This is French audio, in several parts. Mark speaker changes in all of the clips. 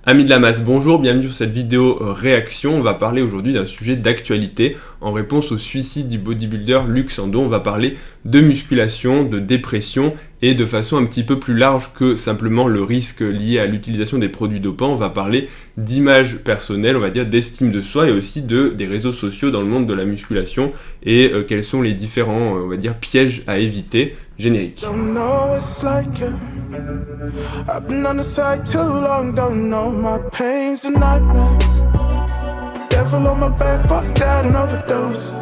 Speaker 1: Amis de la masse, bonjour, bienvenue sur cette vidéo réaction. On va parler aujourd'hui d'un sujet d'actualité en réponse au suicide du bodybuilder Luc Sandeau. On va parler de musculation, de dépression et de façon un petit peu plus large que simplement le risque lié à l'utilisation des produits dopants. On va parler d'image personnelle, on va dire d'estime de soi et aussi des réseaux sociaux dans le monde de la musculation et quels sont les différents, on va dire, pièges à éviter. Générique.
Speaker 2: I've been on the side too long, don't know my pain's a nightmare. Devil on my back, fuck that and overdose.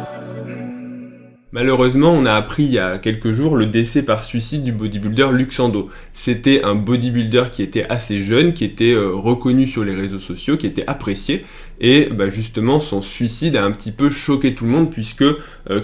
Speaker 1: Malheureusement, on a appris il y a quelques jours le décès par suicide du bodybuilder Luc Sandeau. C'était un bodybuilder qui était assez jeune, qui était reconnu sur les réseaux sociaux, qui était apprécié. Et justement, son suicide a un petit peu choqué tout le monde puisque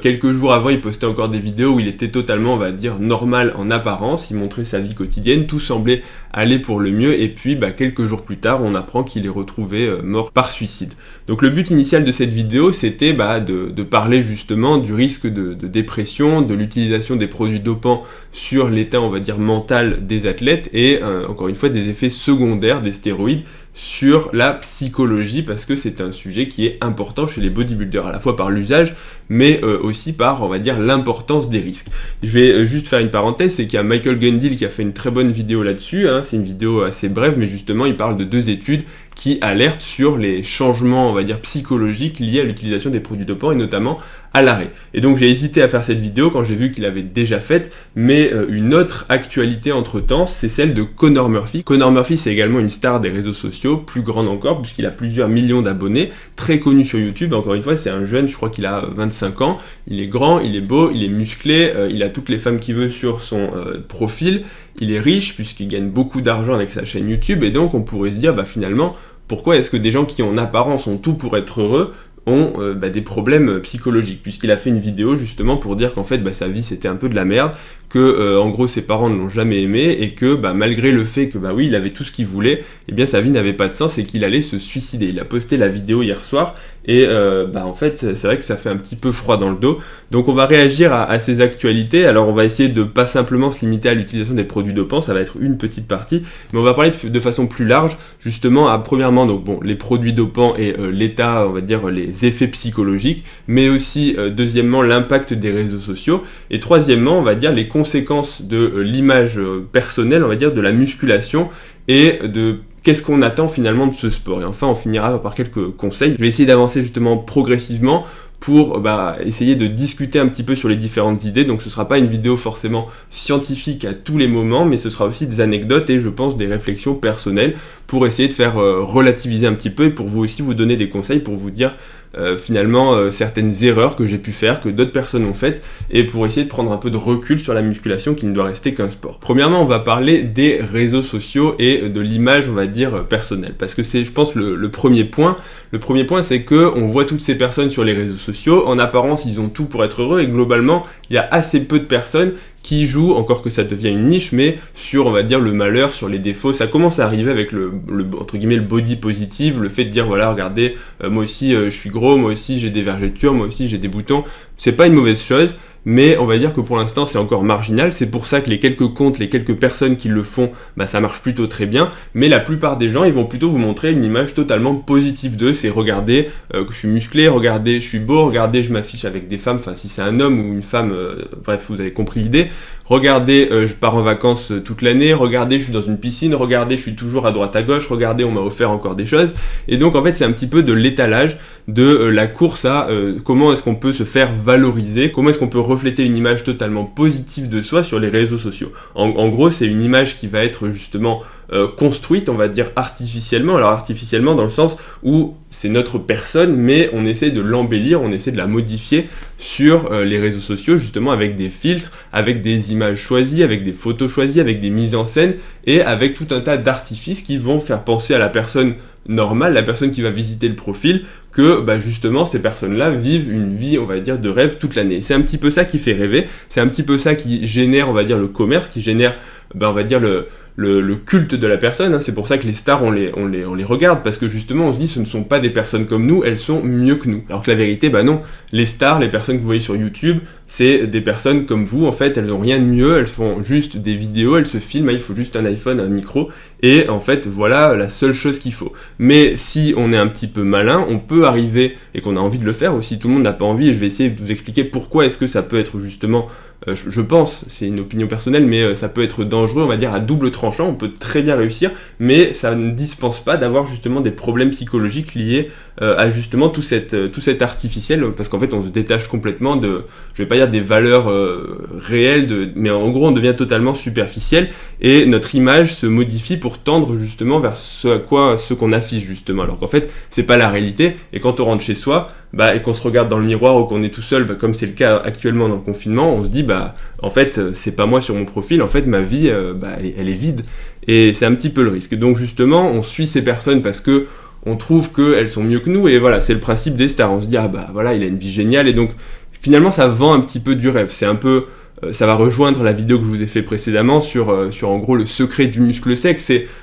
Speaker 1: quelques jours avant, il postait encore des vidéos où il était totalement, on va dire, normal en apparence. Il montrait sa vie quotidienne, tout semblait aller pour le mieux. Et puis, quelques jours plus tard, on apprend qu'il est retrouvé mort par suicide. Donc le but initial de cette vidéo, c'était de parler justement du risque de dépression, de l'utilisation des produits dopants sur l'état, on va dire, mental des athlètes et encore une fois des effets secondaires des stéroïdes sur la psychologie parce que c'est un sujet qui est important chez les bodybuilders à la fois par l'usage mais aussi par, on va dire, l'importance des risques. Je vais juste faire une parenthèse, c'est qu'il y a Michael Gundil qui a fait une très bonne vidéo là-dessus, c'est une vidéo assez brève mais justement il parle de 2 études qui alertent sur les changements, on va dire, psychologiques liés à l'utilisation des produits dopants et notamment à l'arrêt. Et donc j'ai hésité à faire cette vidéo quand j'ai vu qu'il avait déjà faite, mais une autre actualité entre-temps, c'est celle de Conor Murphy. Conor Murphy, c'est également une star des réseaux sociaux, plus grande encore, puisqu'il a plusieurs millions d'abonnés, très connu sur YouTube. Encore une fois, c'est un jeune, je crois qu'il a 25 ans, il est grand, il est beau, il est musclé, il a toutes les femmes qu'il veut sur son profil, il est riche, puisqu'il gagne beaucoup d'argent avec sa chaîne YouTube, et donc on pourrait se dire, finalement, pourquoi est-ce que des gens qui en apparence ont tout pour être heureux ont des problèmes psychologiques, puisqu'il a fait une vidéo justement pour dire qu'en fait sa vie c'était un peu de la merde, que en gros ses parents ne l'ont jamais aimé et que malgré le fait que oui il avait tout ce qu'il voulait, et bien sa vie n'avait pas de sens et qu'il allait se suicider. Il a posté la vidéo hier soir et en fait c'est vrai que ça fait un petit peu froid dans le dos. Donc on va réagir à ces actualités. Alors on va essayer de pas simplement se limiter à l'utilisation des produits dopants, ça va être une petite partie, mais on va parler de façon plus large justement à premièrement les produits dopants et l'état, on va dire les effets psychologiques, mais aussi deuxièmement l'impact des réseaux sociaux et troisièmement on va dire les conséquences de l'image personnelle, on va dire de la musculation et de qu'est-ce qu'on attend finalement de ce sport. Et enfin on finira par quelques conseils. Je vais essayer d'avancer justement progressivement pour essayer de discuter un petit peu sur les différentes idées. Donc ce ne sera pas une vidéo forcément scientifique à tous les moments, mais ce sera aussi des anecdotes et je pense des réflexions personnelles pour essayer de faire relativiser un petit peu et pour vous aussi vous donner des conseils pour vous dire finalement certaines erreurs que j'ai pu faire, que d'autres personnes ont faites et pour essayer de prendre un peu de recul sur la musculation qui ne doit rester qu'un sport. Premièrement, on va parler des réseaux sociaux et de l'image, on va dire, personnelle parce que c'est, je pense, le premier point. Le premier point, c'est que on voit toutes ces personnes sur les réseaux sociaux, en apparence, ils ont tout pour être heureux et globalement, il y a assez peu de personnes qui jouent, encore que ça devient une niche, mais sur, on va dire, le malheur, sur les défauts. Ça commence à arriver avec entre guillemets, le body positive, le fait de dire, voilà, regardez, moi aussi, je suis gros, moi aussi, j'ai des vergetures, moi aussi, j'ai des boutons. C'est pas une mauvaise chose, mais on va dire que pour l'instant, c'est encore marginal. C'est pour ça que les quelques comptes, les quelques personnes qui le font, ça marche plutôt très bien. Mais la plupart des gens, ils vont plutôt vous montrer une image totalement positive d'eux. C'est regardez que je suis musclé, regardez, je suis beau, regardez, je m'affiche avec des femmes. Enfin, si c'est un homme ou une femme, bref, vous avez compris l'idée. Regardez, je pars en vacances toute l'année, regardez, je suis dans une piscine, regardez, je suis toujours à droite à gauche, regardez, on m'a offert encore des choses. Et donc, en fait, c'est un petit peu de l'étalage de la course à comment est-ce qu'on peut se faire valoriser, comment est-ce qu'on peut refléter une image totalement positive de soi sur les réseaux sociaux. En gros, c'est une image qui va être justement construite, on va dire artificiellement. Alors artificiellement dans le sens où c'est notre personne, mais on essaie de l'embellir, on essaie de la modifier sur les réseaux sociaux, justement avec des filtres, avec des images choisies, avec des photos choisies, avec des mises en scène et avec tout un tas d'artifices qui vont faire penser à la personne normale, la personne qui va visiter le profil, que justement ces personnes-là vivent une vie, on va dire, de rêve toute l'année. C'est un petit peu ça qui fait rêver, c'est un petit peu ça qui génère, on va dire, le commerce, qui génère, on va dire, le culte de la personne, hein. C'est pour ça que les stars, on les regarde, parce que justement, on se dit, ce ne sont pas des personnes comme nous, elles sont mieux que nous. Alors que la vérité, bah non, les stars, les personnes que vous voyez sur YouTube, c'est des personnes comme vous, en fait, elles n'ont rien de mieux, elles font juste des vidéos, elles se filment, il faut juste un iPhone, un micro, et en fait, voilà la seule chose qu'il faut. Mais si on est un petit peu malin, on peut arriver, et qu'on a envie de le faire aussi, tout le monde n'a pas envie, et je vais essayer de vous expliquer pourquoi est-ce que ça peut être justement, je pense, c'est une opinion personnelle, mais ça peut être dangereux, on va dire, à double tranchant, on peut très bien réussir, mais ça ne dispense pas d'avoir justement des problèmes psychologiques liés à justement tout cet artificiel, parce qu'en fait on se détache complètement de, je vais pas dire des valeurs réelles, mais en gros on devient totalement superficiel, et notre image se modifie pour tendre justement vers ce qu'on affiche justement, alors qu'en fait c'est pas la réalité, et quand on rentre chez soi, et qu'on se regarde dans le miroir ou qu'on est tout seul, comme c'est le cas actuellement dans le confinement, on se dit en fait c'est pas moi sur mon profil, en fait ma vie elle est vide, et c'est un petit peu le risque. Donc justement on suit ces personnes parce que on trouve qu'elles sont mieux que nous, et voilà, c'est le principe des stars, on se dit voilà, il a une vie géniale, et donc finalement ça vend un petit peu du rêve, c'est un peu, ça va rejoindre la vidéo que je vous ai fait précédemment sur en gros le secret du muscle sec,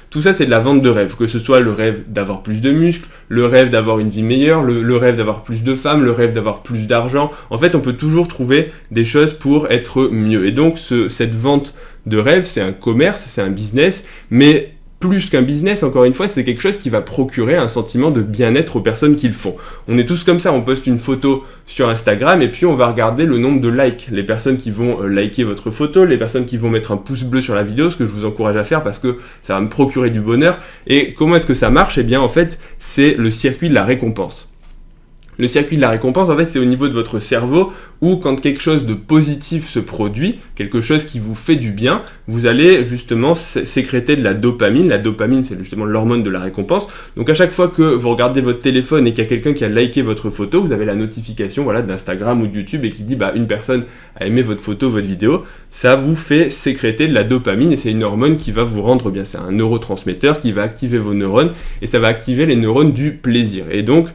Speaker 1: tout ça c'est de la vente de rêve, que ce soit le rêve d'avoir plus de muscles, le rêve d'avoir une vie meilleure, le rêve d'avoir plus de femmes, le rêve d'avoir plus d'argent, en fait on peut toujours trouver des choses pour être mieux, et donc cette vente de rêve, c'est un commerce, c'est un business, mais plus qu'un business, encore une fois, c'est quelque chose qui va procurer un sentiment de bien-être aux personnes qui le font. On est tous comme ça, on poste une photo sur Instagram et puis on va regarder le nombre de likes. Les personnes qui vont liker votre photo, les personnes qui vont mettre un pouce bleu sur la vidéo, ce que je vous encourage à faire parce que ça va me procurer du bonheur. Et comment est-ce que ça marche ? Eh bien, en fait, c'est le circuit de la récompense. Le circuit de la récompense, en fait, c'est au niveau de votre cerveau où quand quelque chose de positif se produit, quelque chose qui vous fait du bien, vous allez justement sécréter de la dopamine. La dopamine, c'est justement l'hormone de la récompense. Donc à chaque fois que vous regardez votre téléphone et qu'il y a quelqu'un qui a liké votre photo, vous avez la notification d'Instagram ou de YouTube et qui dit une personne a aimé votre photo, votre vidéo, ça vous fait sécréter de la dopamine et c'est une hormone qui va vous rendre bien. C'est un neurotransmetteur qui va activer vos neurones et ça va activer les neurones du plaisir. Et donc,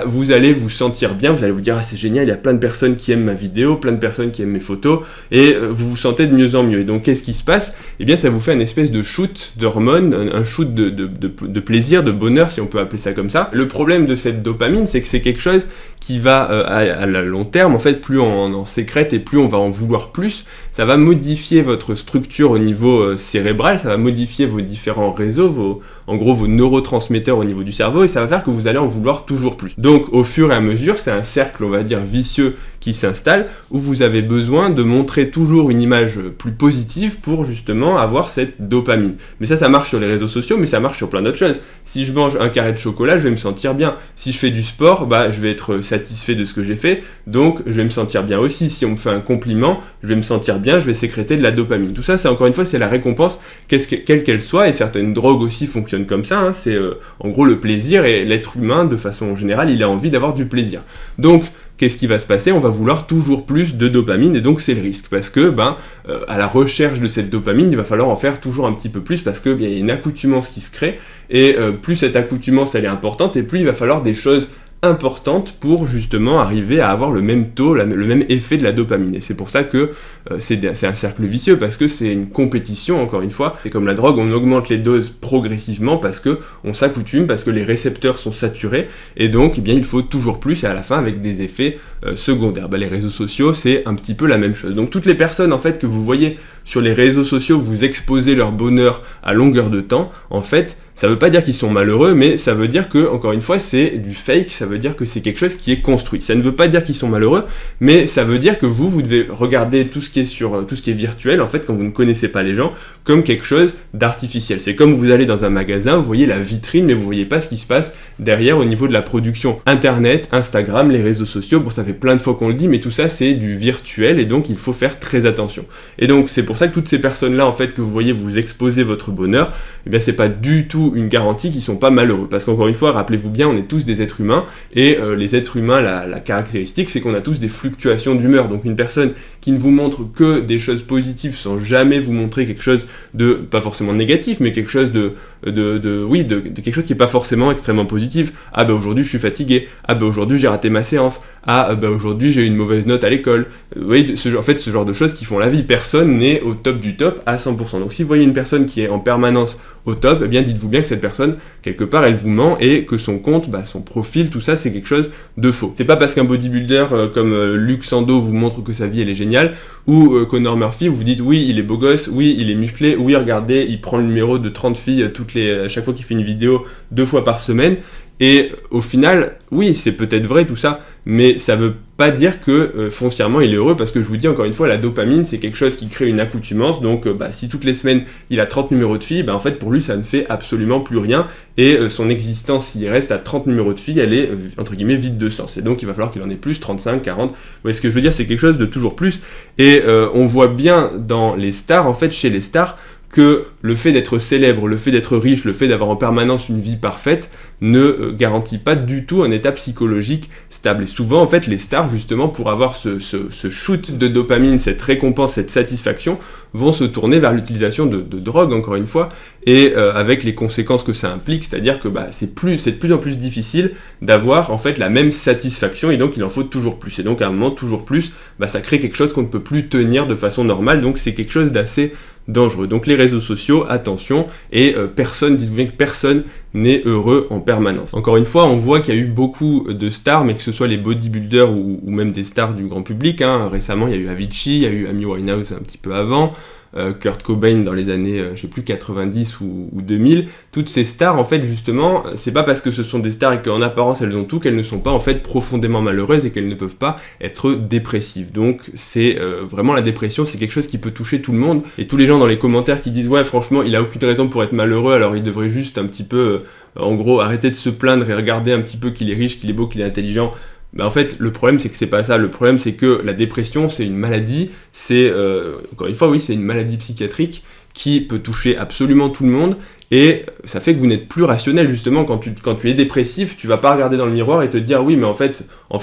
Speaker 1: vous allez vous sentir bien, vous allez vous dire c'est génial, il y a plein de personnes qui aiment ma vidéo, plein de personnes qui aiment mes photos, et vous vous sentez de mieux en mieux. Et donc qu'est-ce qui se passe ? Eh bien ça vous fait une espèce de shoot d'hormones, un shoot de plaisir, de bonheur si on peut appeler ça comme ça. Le problème de cette dopamine, c'est que c'est quelque chose qui va à long terme, en fait plus on en sécrète et plus on va en vouloir plus, ça va modifier votre structure au niveau cérébral, ça va modifier vos différents réseaux, vos neurotransmetteurs au niveau du cerveau, et ça va faire que vous allez en vouloir toujours plus. Donc au fur et à mesure, c'est un cercle, on va dire, vicieux qui s'installe, où vous avez besoin de montrer toujours une image plus positive pour justement avoir cette dopamine. Mais ça marche sur les réseaux sociaux, mais ça marche sur plein d'autres choses. Si je mange un carré de chocolat, je vais me sentir bien. Si je fais du sport, je vais être satisfait de ce que j'ai fait, donc je vais me sentir bien aussi. Si on me fait un compliment, je vais me sentir bien, je vais sécréter de la dopamine. Tout ça, c'est encore une fois, c'est la récompense, quelle qu'elle soit, et certaines drogues aussi fonctionnent comme ça, hein. C'est en gros le plaisir, et l'être humain, de façon générale, il a envie d'avoir du plaisir. Donc, qu'est-ce qui va se passer ? On va vouloir toujours plus de dopamine, et donc c'est le risque, parce que à la recherche de cette dopamine, il va falloir en faire toujours un petit peu plus, parce qu'il y a une accoutumance qui se crée, et plus cette accoutumance elle est importante, et plus il va falloir des choses importante pour justement arriver à avoir le même taux, le même effet de la dopamine. Et c'est pour ça que c'est un cercle vicieux, parce que c'est une compétition, encore une fois. C'est comme la drogue, on augmente les doses progressivement parce que on s'accoutume, parce que les récepteurs sont saturés, et donc il faut toujours plus, et à la fin avec des effets secondaires. Les réseaux sociaux, c'est un petit peu la même chose. Donc toutes les personnes en fait que vous voyez sur les réseaux sociaux, vous exposez leur bonheur à longueur de temps, en fait, ça veut pas dire qu'ils sont malheureux, mais ça veut dire que, encore une fois, c'est du fake, ça veut dire que c'est quelque chose qui est construit. Ça ne veut pas dire qu'ils sont malheureux, mais ça veut dire que vous devez regarder tout ce qui est virtuel, en fait, quand vous ne connaissez pas les gens, comme quelque chose d'artificiel. C'est comme vous allez dans un magasin, vous voyez la vitrine, mais vous voyez pas ce qui se passe derrière au niveau de la production. Internet, Instagram, les réseaux sociaux, ça fait plein de fois qu'on le dit, mais tout ça, c'est du virtuel, et donc il faut faire très attention. Et donc, c'est pour ça que toutes ces personnes-là, en fait, que vous voyez vous exposer votre bonheur, eh bien, c'est pas du tout une garantie qu'ils sont pas malheureux, parce qu'encore une fois, rappelez-vous bien, on est tous des êtres humains, et les êtres humains, la caractéristique, c'est qu'on a tous des fluctuations d'humeur. Donc une personne qui ne vous montre que des choses positives sans jamais vous montrer quelque chose de, pas forcément négatif, mais quelque chose de quelque chose qui est pas forcément extrêmement positif. Ah bah aujourd'hui je suis fatigué, ah bah aujourd'hui j'ai raté ma séance, ah bah aujourd'hui j'ai eu une mauvaise note à l'école. Vous voyez, en fait ce genre de choses qui font la vie. Personne n'est au top du top à 100%. Donc si vous voyez une personne qui est en permanence au top, eh bien dites-vous bien que cette personne, quelque part, elle vous ment et que son compte, son profil, tout ça, c'est quelque chose de faux. C'est pas parce qu'un bodybuilder comme Luc Sando vous montre que sa vie elle est géniale, ou Conor Murphy, vous vous dites oui, il est beau gosse, oui, il est musclé, oui, regardez, il prend le numéro de 30 filles à chaque fois qu'il fait une vidéo 2 fois par semaine. Et au final, oui, c'est peut-être vrai tout ça, mais ça veut pas dire que foncièrement il est heureux, parce que je vous dis encore une fois, la dopamine c'est quelque chose qui crée une accoutumance, donc si toutes les semaines il a 30 numéros de filles, en fait pour lui ça ne fait absolument plus rien, et son existence s'il reste à 30 numéros de filles, elle est entre guillemets vide de sens, et donc il va falloir qu'il en ait plus, 35, 40, vous voyez ce que je veux dire, c'est quelque chose de toujours plus, et on voit bien dans les stars, en fait chez les stars, que le fait d'être célèbre, le fait d'être riche, le fait d'avoir en permanence une vie parfaite ne garantit pas du tout un état psychologique stable. Et souvent, en fait, les stars, justement, pour avoir ce shoot de dopamine, cette récompense, cette satisfaction, vont se tourner vers l'utilisation de drogue, encore une fois, et avec les conséquences que ça implique, c'est-à-dire que c'est de plus en plus difficile d'avoir, en fait, la même satisfaction, et donc il en faut toujours plus. Et donc, à un moment, toujours plus, ça crée quelque chose qu'on ne peut plus tenir de façon normale, donc c'est quelque chose d'assez dangereux. Donc les réseaux sociaux, attention, et dites-vous bien que personne n'est heureux en permanence. Encore une fois, on voit qu'il y a eu beaucoup de stars, mais que ce soit les bodybuilders ou même des stars du grand public, récemment il y a eu Avicii, il y a eu Amy Winehouse un petit peu avant, Kurt Cobain dans les années, 90 ou 2000, toutes ces stars, en fait, justement, c'est pas parce que ce sont des stars et qu'en apparence elles ont tout, qu'elles ne sont pas, en fait, profondément malheureuses et qu'elles ne peuvent pas être dépressives. Donc, c'est vraiment la dépression, c'est quelque chose qui peut toucher tout le monde, et tous les gens dans les commentaires qui disent « Ouais, franchement, il a aucune raison pour être malheureux, alors il devrait juste un petit peu, en gros, arrêter de se plaindre et regarder un petit peu qu'il est riche, qu'il est beau, qu'il est intelligent », en fait, le problème, c'est que c'est pas ça. Le problème, c'est que la dépression, c'est une maladie. C'est, encore une fois, oui, c'est une maladie psychiatrique qui peut toucher absolument tout le monde. Et ça fait que vous n'êtes plus rationnel, justement. Quand tu es dépressif, tu vas pas regarder dans le miroir et te dire, oui, mais en fait,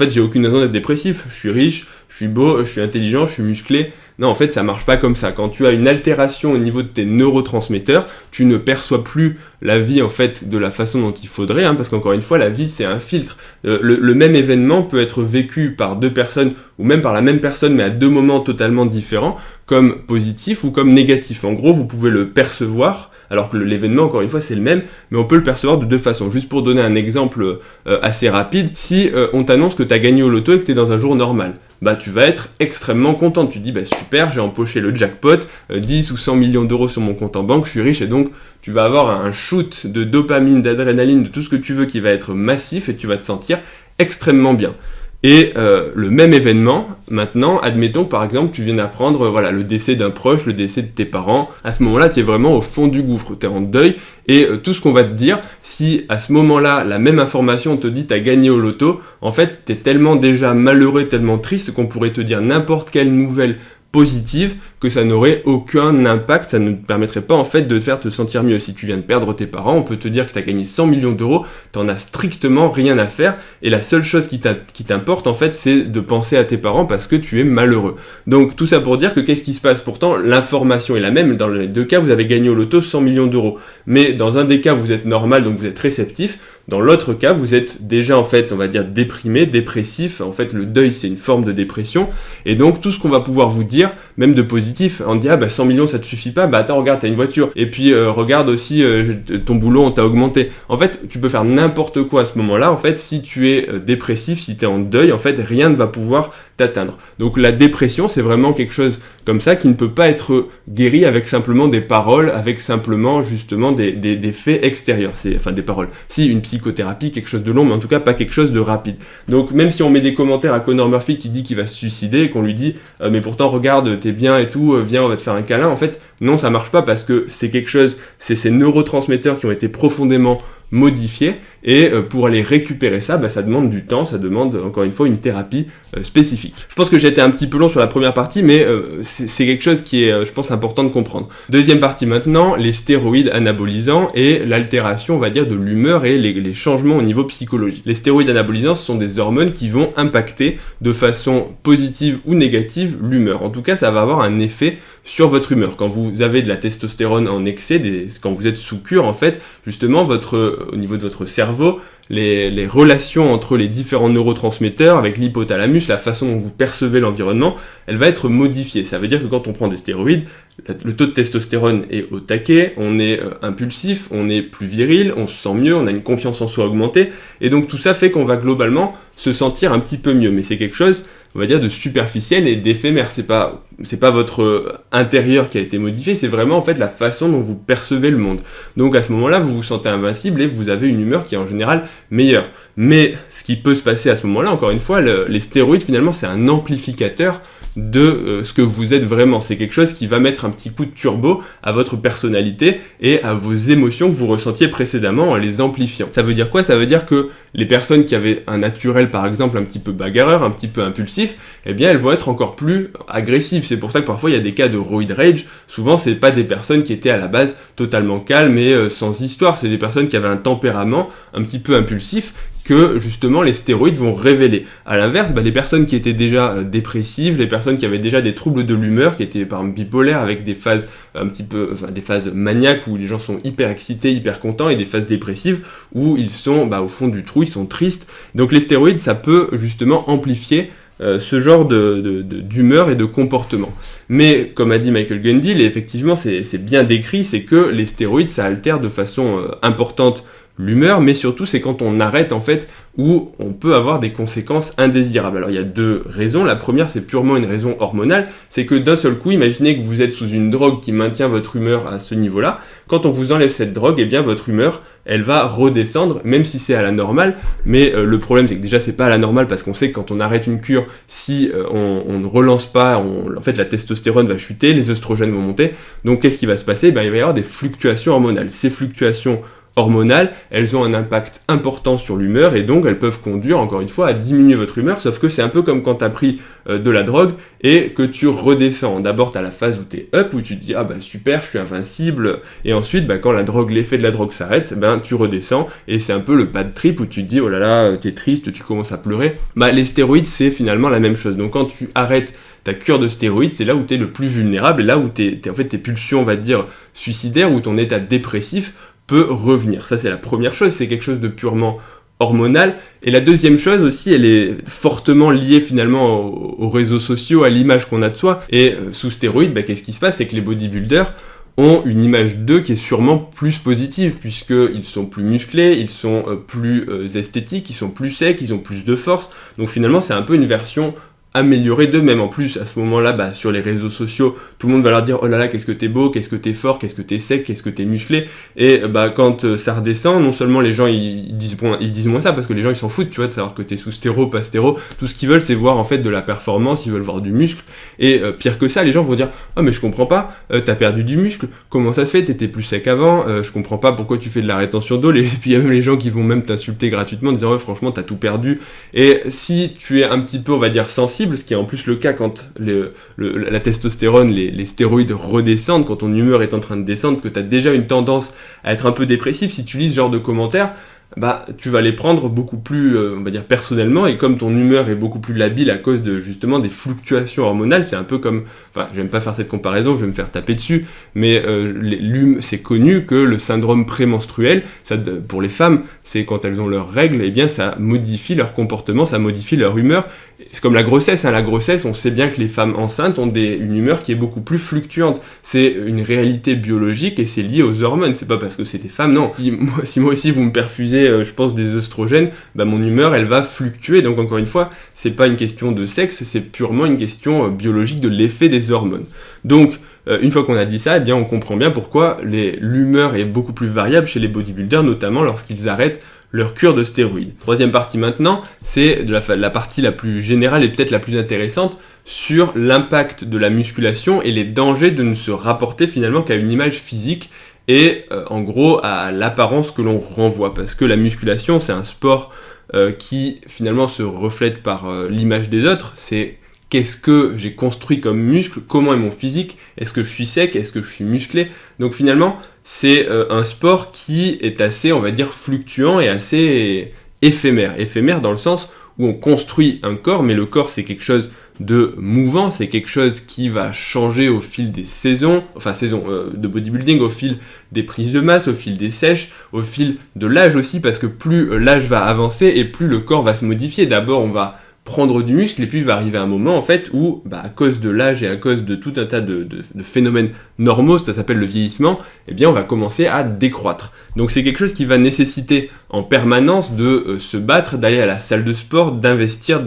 Speaker 1: j'ai aucune raison d'être dépressif. Je suis riche, je suis beau, je suis intelligent, je suis musclé. Non, en fait, ça marche pas comme ça. Quand tu as une altération au niveau de tes neurotransmetteurs, tu ne perçois plus la vie, en fait, de la façon dont il faudrait, parce qu'encore une fois, la vie, c'est un filtre. Le même événement peut être vécu par deux personnes, ou même par la même personne, mais à deux moments totalement différents, comme positif ou comme négatif. En gros, vous pouvez le percevoir, alors que l'événement, encore une fois, c'est le même, mais on peut le percevoir de deux façons. Juste pour donner un exemple assez rapide, si on t'annonce que tu as gagné au loto et que tu es dans un jour normal, tu vas être extrêmement content. Tu te dis, super, j'ai empoché le jackpot, 10 ou 100 millions d'euros sur mon compte en banque, je suis riche, et donc tu vas avoir un shoot de dopamine, d'adrénaline, de tout ce que tu veux qui va être massif, et tu vas te sentir extrêmement bien. Et le même événement, maintenant, admettons par exemple, tu viens d'apprendre le décès d'un proche, le décès de tes parents. À ce moment-là, tu es vraiment au fond du gouffre, tu es en deuil, et tout ce qu'on va te dire, si à ce moment-là, la même information te dit t'as gagné au loto, en fait, t'es tellement déjà malheureux, tellement triste qu'on pourrait te dire n'importe quelle nouvelle positive, que ça n'aurait aucun impact, ça ne te permettrait pas en fait de te faire te sentir mieux. Si tu viens de perdre tes parents, on peut te dire que tu as gagné 100 millions d'euros, t'en as strictement rien à faire, et la seule chose qui t'importe en fait, c'est de penser à tes parents parce que tu es malheureux. Donc tout ça pour dire que qu'est-ce qui se passe? Pourtant, l'information est la même, dans les deux cas, vous avez gagné au loto 100 millions d'euros. Mais dans un des cas, vous êtes normal, donc vous êtes réceptif. Dans l'autre cas, vous êtes déjà en fait, on va dire déprimé, dépressif. En fait, le deuil, c'est une forme de dépression. Et donc, tout ce qu'on va pouvoir vous dire, même de positif, on dit 100 millions, ça te suffit pas. Attends, regarde, t'as une voiture. Et puis, regarde aussi, ton boulot, on t'a augmenté. En fait, tu peux faire n'importe quoi à ce moment-là. En fait, si tu es dépressif, si tu es en deuil, en fait, rien ne va pouvoir t'atteindre. Donc, la dépression, c'est vraiment quelque chose comme ça qui ne peut pas être guéri avec simplement des paroles, avec simplement, justement, des faits extérieurs. Enfin, des paroles. Si, une psychothérapie, quelque chose de long, mais en tout cas pas quelque chose de rapide. Donc même si on met des commentaires à Conor Murphy qui dit qu'il va se suicider et qu'on lui dit mais pourtant regarde t'es bien et tout, viens on va te faire un câlin, en fait non, ça marche pas parce que c'est quelque chose, c'est ces neurotransmetteurs qui ont été profondément modifiés, et pour aller récupérer ça, ça demande du temps, ça demande encore une fois une thérapie spécifique. Je pense que j'ai été un petit peu long sur la première partie, mais c'est quelque chose qui est, je pense, important de comprendre. Deuxième partie maintenant, les stéroïdes anabolisants et l'altération, on va dire, de l'humeur et les changements au niveau psychologique. Les stéroïdes anabolisants, ce sont des hormones qui vont impacter de façon positive ou négative l'humeur. En tout cas, ça va avoir un effet sur votre humeur. Quand vous avez de la testostérone en excès, quand vous êtes sous cure, en fait, justement, au niveau de votre cerveau, les relations entre les différents neurotransmetteurs avec l'hypothalamus, la façon dont vous percevez l'environnement, elle va être modifiée. Ça veut dire que quand on prend des stéroïdes, le taux de testostérone est au taquet, on est impulsif, on est plus viril, on se sent mieux, on a une confiance en soi augmentée, et donc tout ça fait qu'on va globalement se sentir un petit peu mieux. Mais c'est quelque chose, on va dire, de superficiel et d'éphémère. C'est pas votre intérieur qui a été modifié, c'est vraiment en fait la façon dont vous percevez le monde. Donc à ce moment-là, vous vous sentez invincible et vous avez une humeur qui est en général meilleure. Mais ce qui peut se passer à ce moment-là, encore une fois, les stéroïdes finalement c'est un amplificateur de ce que vous êtes vraiment. C'est quelque chose qui va mettre un petit coup de turbo à votre personnalité et à vos émotions que vous ressentiez précédemment en les amplifiant. Ça veut dire quoi ? Ça veut dire que les personnes qui avaient un naturel par exemple un petit peu bagarreur, un petit peu impulsif, eh bien elles vont être encore plus agressives. C'est pour ça que parfois il y a des cas de roid rage. Souvent c'est pas des personnes qui étaient à la base totalement calmes et sans histoire, c'est des personnes qui avaient un tempérament un petit peu impulsif que justement les stéroïdes vont révéler. À l'inverse, les personnes qui étaient déjà dépressives, les personnes qui avaient déjà des troubles de l'humeur, qui étaient par exemple bipolaires avec des phases des phases maniaques où les gens sont hyper excités, hyper contents, et des phases dépressives où ils sont au fond du trou, ils sont tristes. Donc les stéroïdes, ça peut justement amplifier ce genre d'humeur et de comportement. Mais comme a dit Michael Gundil, et effectivement c'est bien décrit, c'est que les stéroïdes ça altère de façon importante l'humeur, mais surtout c'est quand on arrête en fait où on peut avoir des conséquences indésirables. Alors il y a deux raisons. La première c'est purement une raison hormonale, c'est que d'un seul coup, imaginez que vous êtes sous une drogue qui maintient votre humeur à ce niveau-là. Quand on vous enlève cette drogue, eh bien votre humeur elle va redescendre, même si c'est à la normale, mais le problème c'est que déjà c'est pas à la normale parce qu'on sait que quand on arrête une cure, si on ne relance pas, en fait la testostérone va chuter, les œstrogènes vont monter, donc qu'est-ce qui va se passer ? Il va y avoir des fluctuations hormonales. Ces fluctuations hormonales, elles ont un impact important sur l'humeur et donc elles peuvent conduire encore une fois à diminuer votre humeur, sauf que c'est un peu comme quand tu as pris de la drogue et que tu redescends. D'abord tu as la phase où tu es up, où tu te dis super, je suis invincible, et ensuite quand l'effet de la drogue s'arrête, tu redescends et c'est un peu le bad trip où tu te dis oh là là, t'es triste, tu commences à pleurer. Les stéroïdes c'est finalement la même chose. Donc quand tu arrêtes ta cure de stéroïdes, c'est là où tu es le plus vulnérable et là où en fait tes pulsions, on va dire, suicidaires, ou ton état dépressif peut revenir. Ça c'est la première chose, c'est quelque chose de purement hormonal. Et la deuxième chose aussi, elle est fortement liée finalement aux réseaux sociaux, à l'image qu'on a de soi. Et sous stéroïdes, qu'est-ce qui se passe ? C'est que les bodybuilders ont une image d'eux qui est sûrement plus positive, puisqu'ils sont plus musclés, ils sont plus esthétiques, ils sont plus secs, ils ont plus de force. Donc finalement c'est un peu une version améliorés d'eux-mêmes. En plus, à ce moment-là, sur les réseaux sociaux, tout le monde va leur dire « Oh là là, qu'est-ce que t'es beau, qu'est-ce que t'es fort, qu'est-ce que t'es sec, qu'est-ce que t'es musclé ?» Et quand ça redescend, non seulement les gens ils disent moins ça, parce que les gens ils s'en foutent, tu vois, de savoir que t'es sous stéro, pas stéro. Tout ce qu'ils veulent, c'est voir en fait de la performance, ils veulent voir du muscle. Et pire que ça, les gens vont dire « Oh mais je comprends pas, t'as perdu du muscle, comment ça se fait, t'étais plus sec avant, je comprends pas pourquoi tu fais de la rétention d'eau. » Et puis il y a même les gens qui vont même t'insulter gratuitement en disant « Ouais, franchement, t'as tout perdu. » Et si tu es un petit peu, on va dire, sensible, ce qui est en plus le cas quand la testostérone, les stéroïdes redescendent, quand ton humeur est en train de descendre, que tu as déjà une tendance à être un peu dépressif, si tu lis ce genre de commentaires, tu vas les prendre beaucoup plus, on va dire, personnellement, et comme ton humeur est beaucoup plus labile à cause de, justement, des fluctuations hormonales, c'est un peu comme, j'aime pas faire cette comparaison, je vais me faire taper dessus, mais c'est connu que le syndrome prémenstruel, pour les femmes, c'est quand elles ont leurs règles, eh bien ça modifie leur comportement, ça modifie leur humeur. C'est comme la grossesse, la grossesse, on sait bien que les femmes enceintes ont une humeur qui est beaucoup plus fluctuante. C'est une réalité biologique et c'est lié aux hormones. C'est pas parce que c'est des femmes, non. Si moi aussi vous me perfusez, je pense, des œstrogènes, mon humeur elle va fluctuer. Donc encore une fois, c'est pas une question de sexe, c'est purement une question biologique de l'effet des hormones. Donc une fois qu'on a dit ça, eh bien on comprend bien pourquoi l'humeur est beaucoup plus variable chez les bodybuilders, notamment lorsqu'ils arrêtent leur cure de stéroïdes. Troisième partie maintenant, c'est la partie la plus générale et peut-être la plus intéressante sur l'impact de la musculation et les dangers de ne se rapporter finalement qu'à une image physique et en gros à l'apparence que l'on renvoie. Parce que la musculation, c'est un sport qui finalement se reflète par l'image des autres. C'est qu'est-ce que j'ai construit comme muscle, comment est mon physique, est-ce que je suis sec, est-ce que je suis musclé. Donc finalement, c'est un sport qui est assez, on va dire, fluctuant et assez éphémère. Éphémère dans le sens où on construit un corps, mais le corps c'est quelque chose de mouvant, c'est quelque chose qui va changer au fil des saisons, de bodybuilding, au fil des prises de masse, au fil des sèches, au fil de l'âge aussi, parce que plus l'âge va avancer et plus le corps va se modifier. D'abord on va prendre du muscle et puis il va arriver un moment en fait où à cause de l'âge et à cause de tout un tas de phénomènes normaux, ça s'appelle le vieillissement, eh bien on va commencer à décroître. Donc c'est quelque chose qui va nécessiter en permanence de se battre, d'aller à la salle de sport, d'investir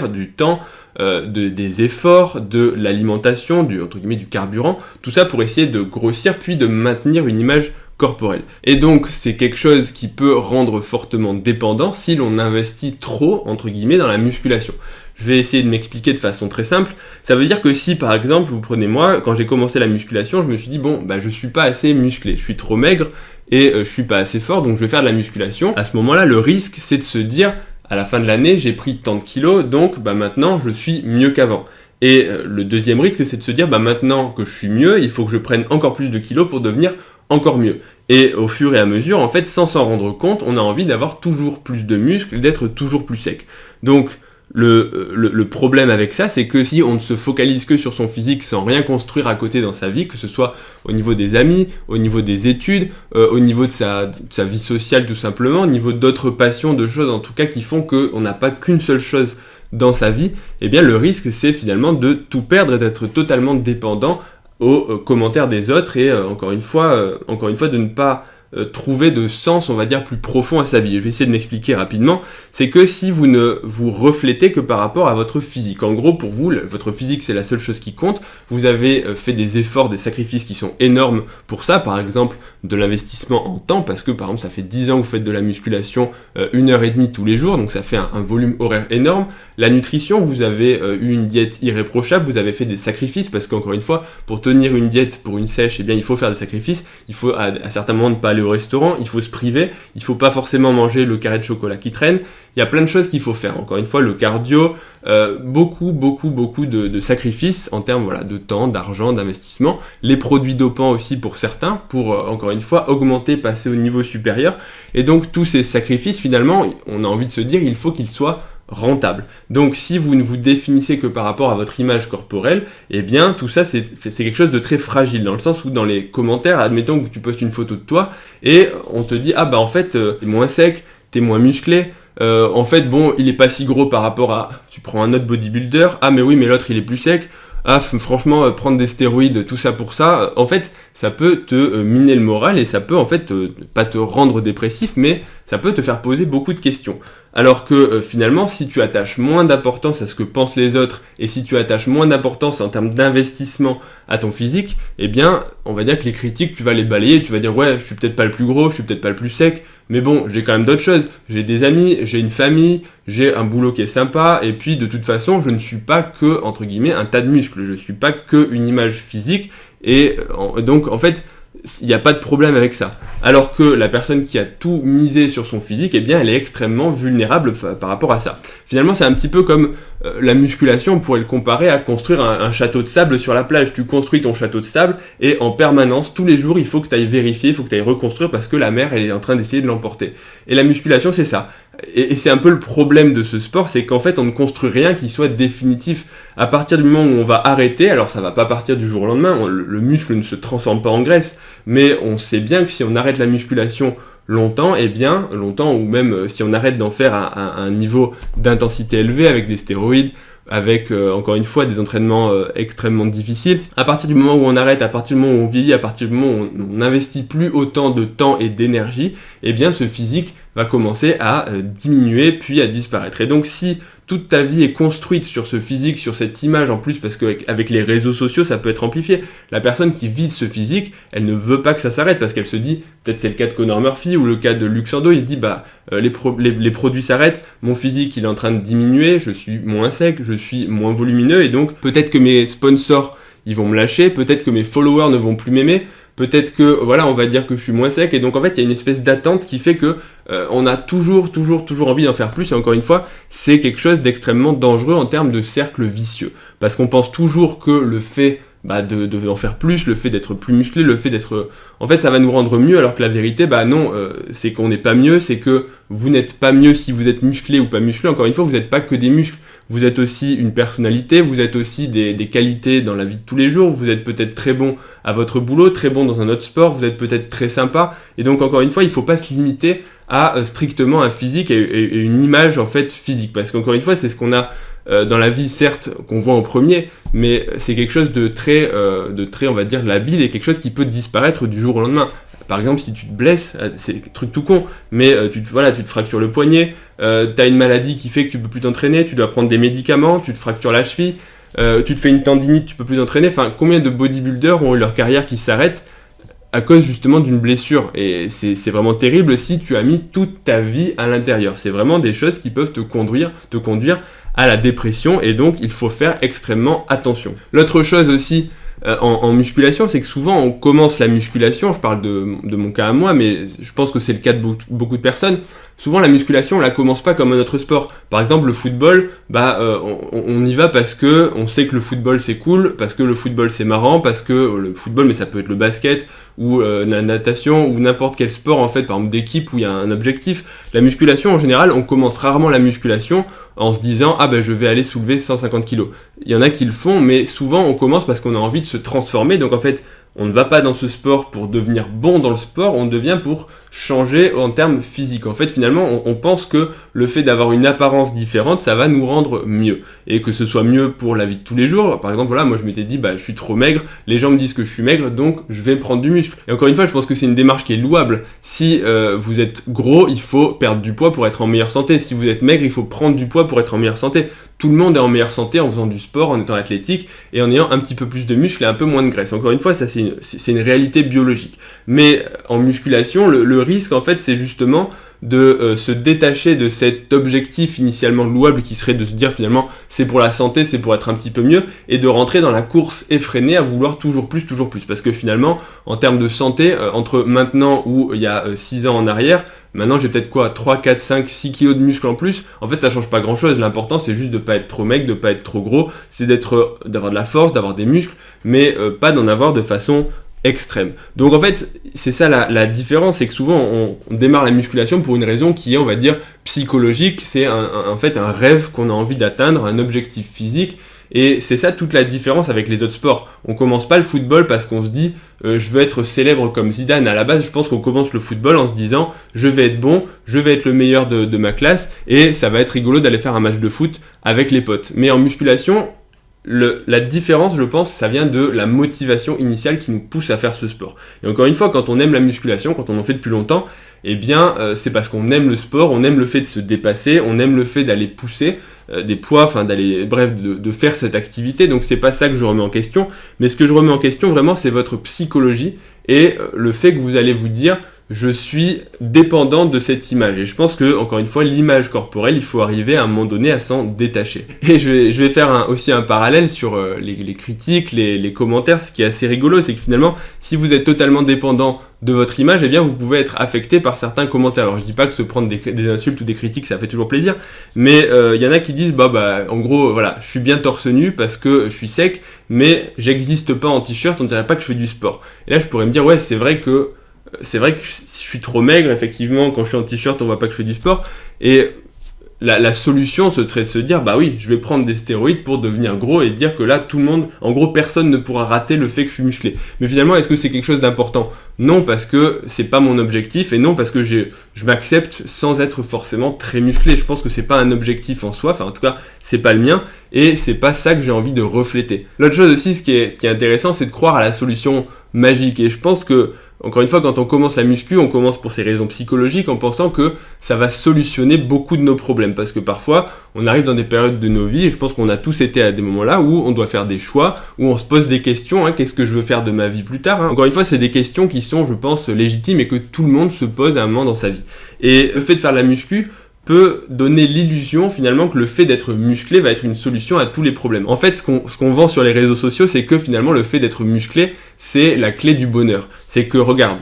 Speaker 1: du temps, des efforts, de l'alimentation, entre guillemets du carburant, tout ça pour essayer de grossir puis de maintenir une image corporelle. Et donc c'est quelque chose qui peut rendre fortement dépendant si l'on investit trop, entre guillemets, dans la musculation. Je vais essayer de m'expliquer de façon très simple. Ça veut dire que si par exemple, vous prenez moi, quand j'ai commencé la musculation, je me suis dit je suis pas assez musclé, je suis trop maigre et je suis pas assez fort, donc je vais faire de la musculation. À ce moment-là, le risque c'est de se dire à la fin de l'année, j'ai pris tant de kilos, donc maintenant je suis mieux qu'avant. Et le deuxième risque c'est de se dire maintenant que je suis mieux, il faut que je prenne encore plus de kilos pour devenir encore mieux. Et au fur et à mesure, en fait, sans s'en rendre compte, on a envie d'avoir toujours plus de muscles, d'être toujours plus sec. Donc, le problème avec ça, c'est que si on ne se focalise que sur son physique sans rien construire à côté dans sa vie, que ce soit au niveau des amis, au niveau des études, au niveau de sa vie sociale tout simplement, au niveau d'autres passions, de choses en tout cas qui font qu'on n'a pas qu'une seule chose dans sa vie, eh bien le risque c'est finalement de tout perdre et d'être totalement dépendant aux commentaires des autres et encore une fois de ne pas trouver de sens, on va dire, plus profond à sa vie. Je vais essayer de m'expliquer rapidement. C'est que si vous ne vous reflétez que par rapport à votre physique, en gros, pour vous, votre physique, c'est la seule chose qui compte. Vous avez fait des efforts, des sacrifices qui sont énormes pour ça. Par exemple, de l'investissement en temps, parce que, par exemple, ça fait 10 ans que vous faites de la musculation 1h30 tous les jours, donc ça fait un volume horaire énorme. La nutrition, vous avez eu une diète irréprochable, vous avez fait des sacrifices, parce qu'encore une fois, pour tenir une diète pour une sèche, eh bien, il faut faire des sacrifices. Il faut à certains moments ne pas aller au restaurant, il faut se priver, il faut pas forcément manger le carré de chocolat qui traîne, il y a plein de choses qu'il faut faire, encore une fois le cardio, beaucoup de sacrifices en termes de temps, d'argent, d'investissement, les produits dopants aussi pour certains, pour encore une fois augmenter, passer au niveau supérieur, et donc tous ces sacrifices finalement, on a envie de se dire il faut qu'ils soient rentable. Donc si vous ne vous définissez que par rapport à votre image corporelle, eh bien tout ça c'est quelque chose de très fragile, dans le sens où dans les commentaires, admettons que tu postes une photo de toi et on te dit en fait t'es moins sec, t'es moins musclé, en fait il est pas si gros par rapport à, tu prends un autre bodybuilder, mais oui mais l'autre il est plus sec, franchement prendre des stéroïdes, tout ça pour ça, en fait ça peut te miner le moral et ça peut en fait pas te rendre dépressif, mais ça peut te faire poser beaucoup de questions. Alors que finalement, si tu attaches moins d'importance à ce que pensent les autres et si tu attaches moins d'importance en termes d'investissement à ton physique, eh bien, on va dire que les critiques, tu vas les balayer, tu vas dire ouais, je suis peut-être pas le plus gros, je suis peut-être pas le plus sec, mais bon, j'ai quand même d'autres choses. J'ai des amis, j'ai une famille, j'ai un boulot qui est sympa, et puis de toute façon, je ne suis pas que, entre guillemets, un tas de muscles, je suis pas que une image physique, et donc en fait, il n'y a pas de problème avec ça. Alors que la personne qui a tout misé sur son physique, eh bien, elle est extrêmement vulnérable par rapport à ça. Finalement, c'est un petit peu comme la musculation, on pourrait le comparer à construire un château de sable sur la plage. Tu construis ton château de sable et en permanence, tous les jours, il faut que tu ailles vérifier, il faut que tu ailles reconstruire parce que la mer, elle est en train d'essayer de l'emporter. Et la musculation, c'est ça. Et c'est un peu le problème de ce sport, c'est qu'en fait, on ne construit rien qui soit définitif. À partir du moment où on va arrêter, alors ça va pas partir du jour au lendemain, le muscle ne se transforme pas en graisse, mais on sait bien que si on arrête la musculation longtemps, ou même si on arrête d'en faire à un niveau d'intensité élevé avec des stéroïdes, avec encore une fois des entraînements extrêmement difficiles, à partir du moment où on arrête, à partir du moment où on vieillit, à partir du moment où on n'investit plus autant de temps et d'énergie, eh bien ce physique va commencer à diminuer puis à disparaître. Et donc si toute ta vie est construite sur ce physique, sur cette image en plus, parce qu'avec les réseaux sociaux, ça peut être amplifié. La personne qui vit de ce physique, elle ne veut pas que ça s'arrête, parce qu'elle se dit, peut-être c'est le cas de Conor Murphy, ou le cas de Luxando, il se dit, les produits s'arrêtent, mon physique il est en train de diminuer, je suis moins sec, je suis moins volumineux, et donc peut-être que mes sponsors, ils vont me lâcher, peut-être que mes followers ne vont plus m'aimer, peut-être que voilà, on va dire que je suis moins sec, et donc en fait il y a une espèce d'attente qui fait que on a toujours envie d'en faire plus, et encore une fois, c'est quelque chose d'extrêmement dangereux en termes de cercle vicieux, parce qu'on pense toujours que le fait en faire plus, le fait d'être plus musclé, le fait d'être... En fait, ça va nous rendre mieux, alors que la vérité, non, c'est qu'on n'est pas mieux, c'est que vous n'êtes pas mieux si vous êtes musclé ou pas musclé. Encore une fois, vous n'êtes pas que des muscles, vous êtes aussi une personnalité, vous êtes aussi des qualités dans la vie de tous les jours, vous êtes peut-être très bon à votre boulot, très bon dans un autre sport, vous êtes peut-être très sympa, et donc encore une fois, il ne faut pas se limiter à strictement un physique et une image en fait physique, parce qu'encore une fois, c'est ce qu'on a dans la vie, certes, qu'on voit en premier, mais c'est quelque chose de très, on va dire, labile, et quelque chose qui peut disparaître du jour au lendemain. Par exemple, si tu te blesses, c'est un truc tout con, mais tu te fractures le poignet, t'as une maladie qui fait que tu peux plus t'entraîner, tu dois prendre des médicaments, tu te fractures la cheville, tu te fais une tendinite, tu peux plus t'entraîner. Enfin, combien de bodybuilders ont eu leur carrière qui s'arrête à cause justement d'une blessure? Et c'est vraiment terrible si tu as mis toute ta vie à l'intérieur. C'est vraiment des choses qui peuvent te conduire à la dépression, et donc il faut faire extrêmement attention. L'autre chose aussi en musculation, c'est que souvent on commence la musculation, je parle de mon cas à moi, mais je pense que c'est le cas de beaucoup de personnes. Souvent la musculation, on la commence pas comme un autre sport. Par exemple le football, on y va parce que on sait que le football c'est cool, parce que le football c'est marrant, parce que le football, mais ça peut être le basket ou la natation ou n'importe quel sport en fait, par exemple d'équipe où il y a un objectif. La musculation en général, on commence rarement la musculation en se disant je vais aller soulever 150 kg. Il y en a qui le font, mais souvent on commence parce qu'on a envie de se transformer. Donc en fait, on ne va pas dans ce sport pour devenir bon dans le sport, on devient pour changer en termes physiques. En fait, finalement, on pense que le fait d'avoir une apparence différente, ça va nous rendre mieux. Et que ce soit mieux pour la vie de tous les jours. Par exemple, voilà, moi je m'étais dit, je suis trop maigre, les gens me disent que je suis maigre, donc je vais prendre du muscle. Et encore une fois, je pense que c'est une démarche qui est louable. Si vous êtes gros, il faut perdre du poids pour être en meilleure santé. Si vous êtes maigre, il faut prendre du poids pour être en meilleure santé. Tout le monde est en meilleure santé en faisant du sport, en étant athlétique et en ayant un petit peu plus de muscles et un peu moins de graisse. Encore une fois, ça c'est une réalité biologique. Mais en musculation, le risque en fait, c'est justement de se détacher de cet objectif initialement louable qui serait de se dire finalement c'est pour la santé, c'est pour être un petit peu mieux, et de rentrer dans la course effrénée à vouloir toujours plus, parce que finalement en termes de santé, entre maintenant ou il y a 6 ans en arrière, maintenant j'ai peut-être 3, 4, 5, 6 kilos de muscles en plus, en fait ça change pas grand chose, l'important c'est juste de pas être trop maigre, de pas être trop gros, c'est d'avoir de la force, d'avoir des muscles, mais pas d'en avoir de façon extrême. Donc en fait, c'est ça la différence, c'est que souvent on démarre la musculation pour une raison qui est, on va dire, psychologique, c'est en fait un rêve qu'on a envie d'atteindre, un objectif physique, et c'est ça toute la différence avec les autres sports. On commence pas le football parce qu'on se dit je veux être célèbre comme Zidane. À la base, je pense qu'on commence le football en se disant je vais être bon, je vais être le meilleur de ma classe, et ça va être rigolo d'aller faire un match de foot avec les potes. Mais en musculation, la différence, je pense, ça vient de la motivation initiale qui nous pousse à faire ce sport. Et encore une fois, quand on aime la musculation, quand on en fait depuis longtemps, c'est parce qu'on aime le sport, on aime le fait de se dépasser, on aime le fait d'aller pousser des poids, de faire cette activité. Donc c'est pas ça que je remets en question, mais ce que je remets en question vraiment, c'est votre psychologie et le fait que vous allez vous dire je suis dépendant de cette image. Et je pense que, encore une fois, l'image corporelle, il faut arriver à un moment donné à s'en détacher. Et je vais faire aussi un parallèle sur les critiques, les commentaires. Ce qui est assez rigolo, c'est que finalement, si vous êtes totalement dépendant de votre image, vous pouvez être affecté par certains commentaires. Alors je dis pas que se prendre des insultes ou des critiques, ça fait toujours plaisir, mais y en a qui disent, en gros, voilà, je suis bien torse nu parce que je suis sec, mais j'existe pas en t-shirt, on dirait pas que je fais du sport. Et là, je pourrais me dire, ouais, c'est vrai que je suis trop maigre, effectivement, quand je suis en t-shirt, on voit pas que je fais du sport. Et la solution, ce serait de se dire, oui, je vais prendre des stéroïdes pour devenir gros et dire que là, tout le monde, en gros, personne ne pourra rater le fait que je suis musclé. Mais finalement, est-ce que c'est quelque chose d'important ? Non, parce que c'est pas mon objectif, et non, parce que je m'accepte sans être forcément très musclé. Je pense que c'est pas un objectif en soi, en tout cas, c'est pas le mien, et c'est pas ça que j'ai envie de refléter. L'autre chose aussi, ce qui est intéressant, c'est de croire à la solution magique, et je pense que encore une fois, quand on commence la muscu, on commence pour ces raisons psychologiques en pensant que ça va solutionner beaucoup de nos problèmes. Parce que parfois, on arrive dans des périodes de nos vies, et je pense qu'on a tous été à des moments là où on doit faire des choix, où on se pose des questions, qu'est-ce que je veux faire de ma vie plus tard. Encore une fois, c'est des questions qui sont, je pense, légitimes et que tout le monde se pose à un moment dans sa vie. Et le fait de faire la muscu peut donner l'illusion finalement que le fait d'être musclé va être une solution à tous les problèmes. En fait, ce qu'on vend sur les réseaux sociaux, c'est que finalement le fait d'être musclé, c'est la clé du bonheur. C'est que regarde,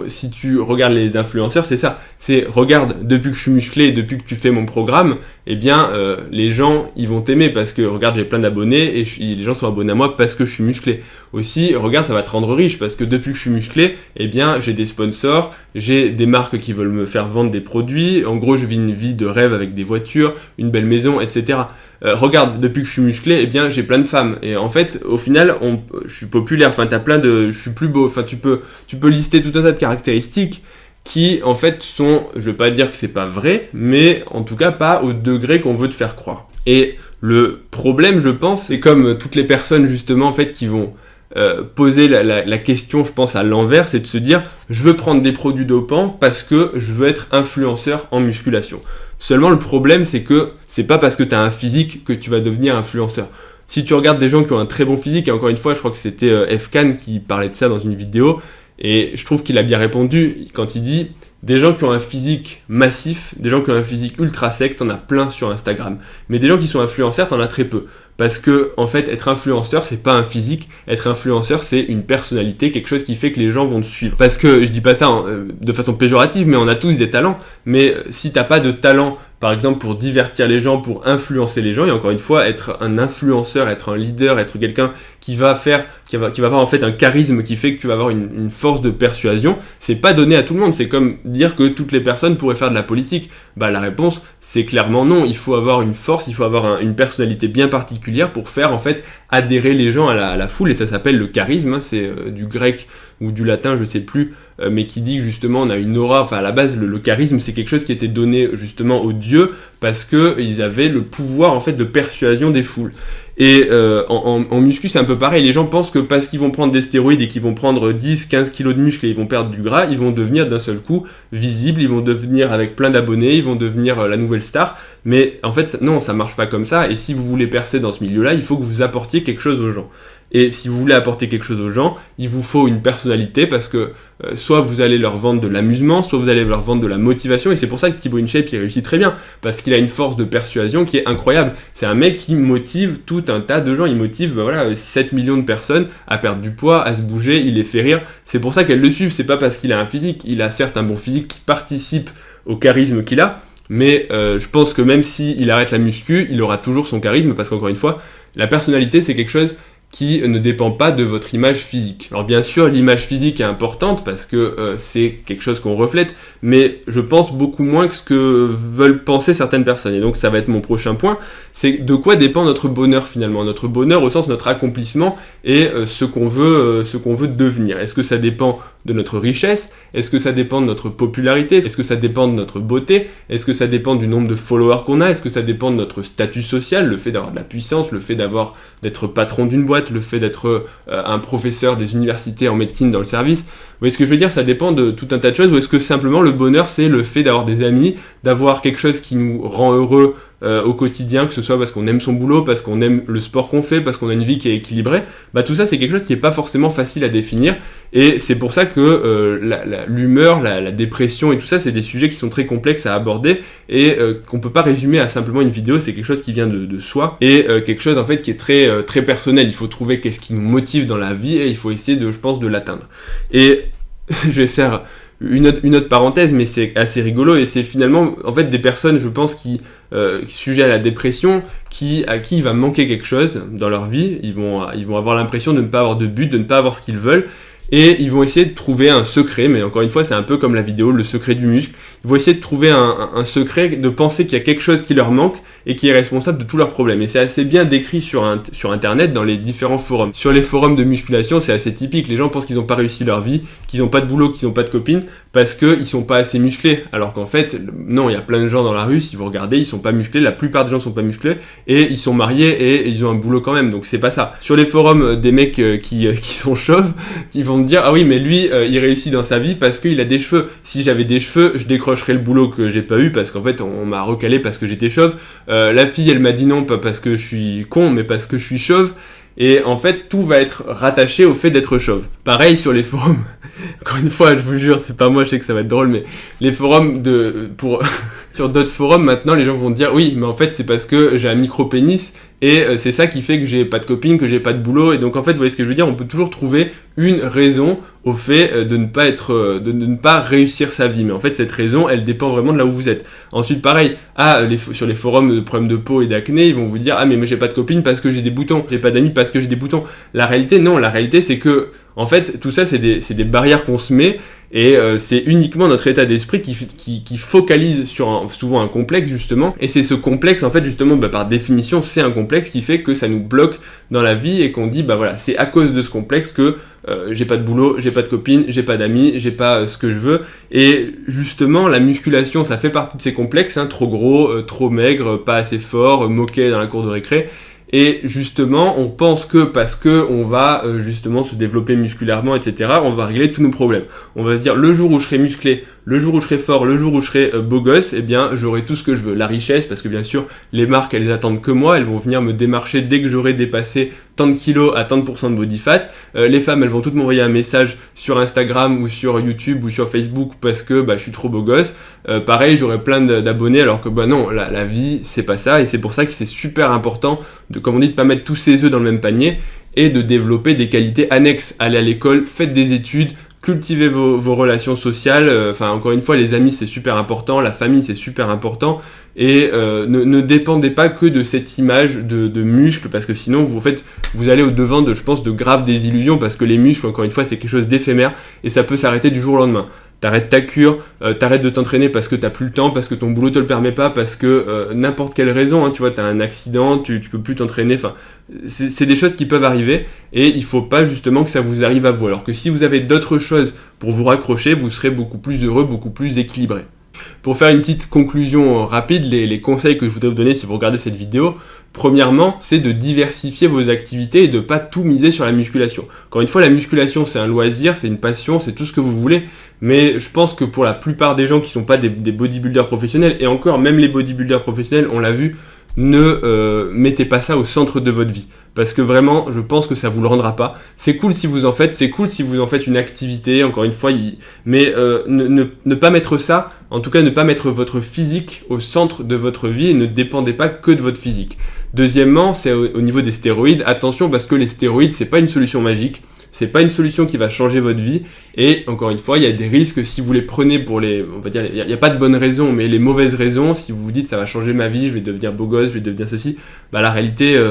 Speaker 1: si tu regardes les influenceurs, c'est ça. C'est regarde, depuis que je suis musclé, depuis que tu fais mon programme, eh bien les gens ils vont t'aimer parce que regarde, j'ai plein d'abonnés et les gens sont abonnés à moi parce que je suis musclé. Aussi, regarde, ça va te rendre riche parce que depuis que je suis musclé, eh bien j'ai des sponsors, j'ai des marques qui veulent me faire vendre des produits. En gros, je vis une vie de rêve avec des voitures, une belle maison, etc. Regarde, depuis que je suis musclé, eh bien j'ai plein de femmes. Et en fait, au final, je suis populaire. Enfin, je suis plus beau. Enfin, tu peux lister tout un tas de caractéristiques qui, en fait, sont, je vais pas dire que c'est pas vrai, mais en tout cas pas au degré qu'on veut te faire croire. Et le problème, je pense, c'est comme toutes les personnes justement en fait qui vont poser la question, je pense, à l'envers, c'est de se dire je veux prendre des produits dopants parce que je veux être influenceur en musculation. Seulement le problème, c'est que c'est pas parce que tu as un physique que tu vas devenir influenceur. Si tu regardes des gens qui ont un très bon physique, et encore une fois, je crois que c'était Fkan qui parlait de ça dans une vidéo, et je trouve qu'il a bien répondu quand il dit des gens qui ont un physique massif, des gens qui ont un physique ultra sec, t'en as plein sur Instagram. Mais des gens qui sont influenceurs, t'en as très peu. Parce que, en fait, être influenceur, c'est pas un physique. Être influenceur, c'est une personnalité, quelque chose qui fait que les gens vont te suivre. Parce que, je dis pas ça de façon péjorative, mais on a tous des talents. Mais si t'as pas de talent, par exemple, pour divertir les gens, pour influencer les gens, et encore une fois, être un influenceur, être un leader, être quelqu'un qui va avoir en fait un charisme qui fait que tu vas avoir une force de persuasion, c'est pas donné à tout le monde. C'est comme dire que toutes les personnes pourraient faire de la politique. Bah, la réponse, c'est clairement non. Il faut avoir une force, il faut avoir une personnalité bien particulière pour faire en fait adhérer les gens à la foule, et ça s'appelle le charisme, hein. C'est du grec ou du latin, je sais plus, mais qui dit que justement on a une aura, enfin à la base le charisme c'est quelque chose qui était donné justement aux dieux parce qu'ils avaient le pouvoir en fait de persuasion des foules. Et en muscu c'est un peu pareil, les gens pensent que parce qu'ils vont prendre des stéroïdes et qu'ils vont prendre 10-15 kilos de muscles et ils vont perdre du gras, ils vont devenir d'un seul coup visibles, ils vont devenir avec plein d'abonnés, ils vont devenir la nouvelle star, mais en fait non, ça marche pas comme ça, et si vous voulez percer dans ce milieu-là, il faut que vous apportiez quelque chose aux gens. Et si vous voulez apporter quelque chose aux gens, il vous faut une personnalité parce que soit vous allez leur vendre de l'amusement, soit vous allez leur vendre de la motivation, et c'est pour ça que Thibaut InShape il réussit très bien, parce qu'il a une force de persuasion qui est incroyable. C'est un mec qui motive tout un tas de gens, il motive 7 millions de personnes à perdre du poids, à se bouger, il les fait rire, c'est pour ça qu'elles le suivent, c'est pas parce qu'il a un physique, il a certes un bon physique qui participe au charisme qu'il a, mais je pense que même s'il arrête la muscu, il aura toujours son charisme, parce qu'encore une fois, la personnalité c'est quelque chose qui ne dépend pas de votre image physique. Alors bien sûr, l'image physique est importante parce que c'est quelque chose qu'on reflète, mais je pense beaucoup moins que ce que veulent penser certaines personnes. Et donc ça va être mon prochain point, c'est de quoi dépend notre bonheur finalement. Notre bonheur au sens notre accomplissement et ce qu'on veut devenir. Est-ce que ça dépend de notre richesse? Est-ce que ça dépend de notre popularité? Est-ce que ça dépend de notre beauté? Est-ce que ça dépend du nombre de followers qu'on a? Est-ce que ça dépend de notre statut social, le fait d'avoir de la puissance, le fait d'être patron d'une boîte, le fait d'être un professeur des universités en médecine dans le service? Vous voyez ce que je veux dire? Ça dépend de tout un tas de choses. Ou est-ce que simplement le bonheur c'est le fait d'avoir des amis, d'avoir quelque chose qui nous rend heureux au quotidien, que ce soit parce qu'on aime son boulot, parce qu'on aime le sport qu'on fait, parce qu'on a une vie qui est équilibrée? Bah tout ça c'est quelque chose qui n'est pas forcément facile à définir, et c'est pour ça que l'humeur, la dépression et tout ça c'est des sujets qui sont très complexes à aborder et qu'on peut pas résumer à simplement une vidéo. C'est quelque chose qui vient de soi et quelque chose en fait qui est très, très personnel. Il faut trouver qu'est-ce qui nous motive dans la vie et il faut essayer je pense de l'atteindre. Et je vais faire une autre parenthèse, mais c'est assez rigolo, et c'est finalement en fait des personnes, je pense, qui sujets à la dépression, à qui il va manquer quelque chose dans leur vie. Ils vont avoir l'impression de ne pas avoir de but, de ne pas avoir ce qu'ils veulent, et ils vont essayer de trouver un secret, mais encore une fois c'est un peu comme la vidéo, le secret du muscle. Ils vont essayer de trouver un secret, de penser qu'il y a quelque chose qui leur manque et qui est responsable de tous leurs problèmes. Et c'est assez bien décrit sur internet dans les différents forums. Sur les forums de musculation, c'est assez typique, les gens pensent qu'ils n'ont pas réussi leur vie, qu'ils n'ont pas de boulot, qu'ils n'ont pas de copine, parce qu'ils sont pas assez musclés. Alors qu'en fait, non, il y a plein de gens dans la rue, si vous regardez, ils sont pas musclés, la plupart des gens sont pas musclés, et ils sont mariés et ils ont un boulot quand même, donc c'est pas ça. Sur les forums des mecs qui sont chauves, ils vont me dire, ah oui, mais lui, il réussit dans sa vie parce qu'il a des cheveux. Si j'avais des cheveux, je décrocherais le boulot que j'ai pas eu, parce qu'en fait, on m'a recalé parce que j'étais chauve. La fille, elle m'a dit non, pas parce que je suis con, mais parce que je suis chauve. Et en fait, tout va être rattaché au fait d'être chauve. Pareil sur les forums. Encore une fois, je vous jure, c'est pas moi, je sais que ça va être drôle, mais les forums sur d'autres forums, maintenant, les gens vont dire, oui, mais en fait, c'est parce que j'ai un micro-pénis, et c'est ça qui fait que j'ai pas de copine, que j'ai pas de boulot. Et donc en fait, vous voyez ce que je veux dire, on peut toujours trouver une raison au fait de ne pas réussir sa vie. Mais en fait, cette raison, elle dépend vraiment de là où vous êtes. Ensuite, pareil, sur les forums de problèmes de peau et d'acné, ils vont vous dire « Ah, mais moi j'ai pas de copine parce que j'ai des boutons, j'ai pas d'amis parce que j'ai des boutons. » La réalité, non, la réalité c'est que, en fait, tout ça c'est des barrières qu'on se met, et c'est uniquement notre état d'esprit qui focalise sur souvent un complexe, justement. Et c'est ce complexe, en fait, justement, par définition, c'est un complexe qui fait que ça nous bloque dans la vie et qu'on dit, voilà, c'est à cause de ce complexe que j'ai pas de boulot, j'ai pas de copine, j'ai pas d'amis, j'ai pas ce que je veux. Et justement, la musculation, ça fait partie de ces complexes, trop gros, trop maigre, pas assez fort, moqué dans la cour de récré. Et justement, on pense que parce que on va justement se développer musculairement, etc., on va régler tous nos problèmes. On va se dire, le jour où je serai musclé, le jour où je serai fort, le jour où je serai beau gosse, eh bien, j'aurai tout ce que je veux. La richesse, parce que bien sûr, les marques, elles attendent que moi, elles vont venir me démarcher dès que j'aurai dépassé tant de kilos à tant de % de body fat. Les femmes, elles vont toutes m'envoyer un message sur Instagram ou sur YouTube ou sur Facebook parce que je suis trop beau gosse. Pareil, j'aurai plein d'abonnés, alors que non, la vie, c'est pas ça. Et c'est pour ça que c'est super important de, comme on dit, de pas mettre tous ses œufs dans le même panier et de développer des qualités annexes. Allez à l'école, faites des études, cultivez vos relations sociales. Encore une fois, les amis, c'est super important, la famille, c'est super important. Et ne dépendez pas que de cette image de muscles, parce que sinon, vous allez au-devant de graves désillusions, parce que les muscles, encore une fois, c'est quelque chose d'éphémère, et ça peut s'arrêter du jour au lendemain. T'arrêtes ta cure, t'arrêtes de t'entraîner parce que t'as plus le temps, parce que ton boulot te le permet pas, parce que n'importe quelle raison, tu vois, t'as un accident, tu peux plus t'entraîner, c'est des choses qui peuvent arriver, et il faut pas justement que ça vous arrive à vous. Alors que si vous avez d'autres choses pour vous raccrocher, vous serez beaucoup plus heureux, beaucoup plus équilibré. Pour faire une petite conclusion rapide, les conseils que je voudrais vous donner si vous regardez cette vidéo, premièrement, c'est de diversifier vos activités et de pas tout miser sur la musculation. Encore une fois, la musculation, c'est un loisir, c'est une passion, c'est tout ce que vous voulez, mais je pense que pour la plupart des gens qui sont pas des bodybuilders professionnels, et encore, même les bodybuilders professionnels, on l'a vu, ne mettez pas ça au centre de votre vie. Parce que vraiment, je pense que ça vous le rendra pas. C'est cool si vous en faites, une activité, encore une fois, mais ne pas mettre ça, en tout cas ne pas mettre votre physique au centre de votre vie et ne dépendez pas que de votre physique. Deuxièmement, c'est au niveau des stéroïdes, attention parce que les stéroïdes, c'est pas une solution magique. C'est pas une solution qui va changer votre vie, et encore une fois, il y a des risques si vous les prenez pour on va dire, il n'y a pas de bonnes raisons, mais les mauvaises raisons, si vous vous dites ça va changer ma vie, je vais devenir beau gosse, je vais devenir ceci, la réalité,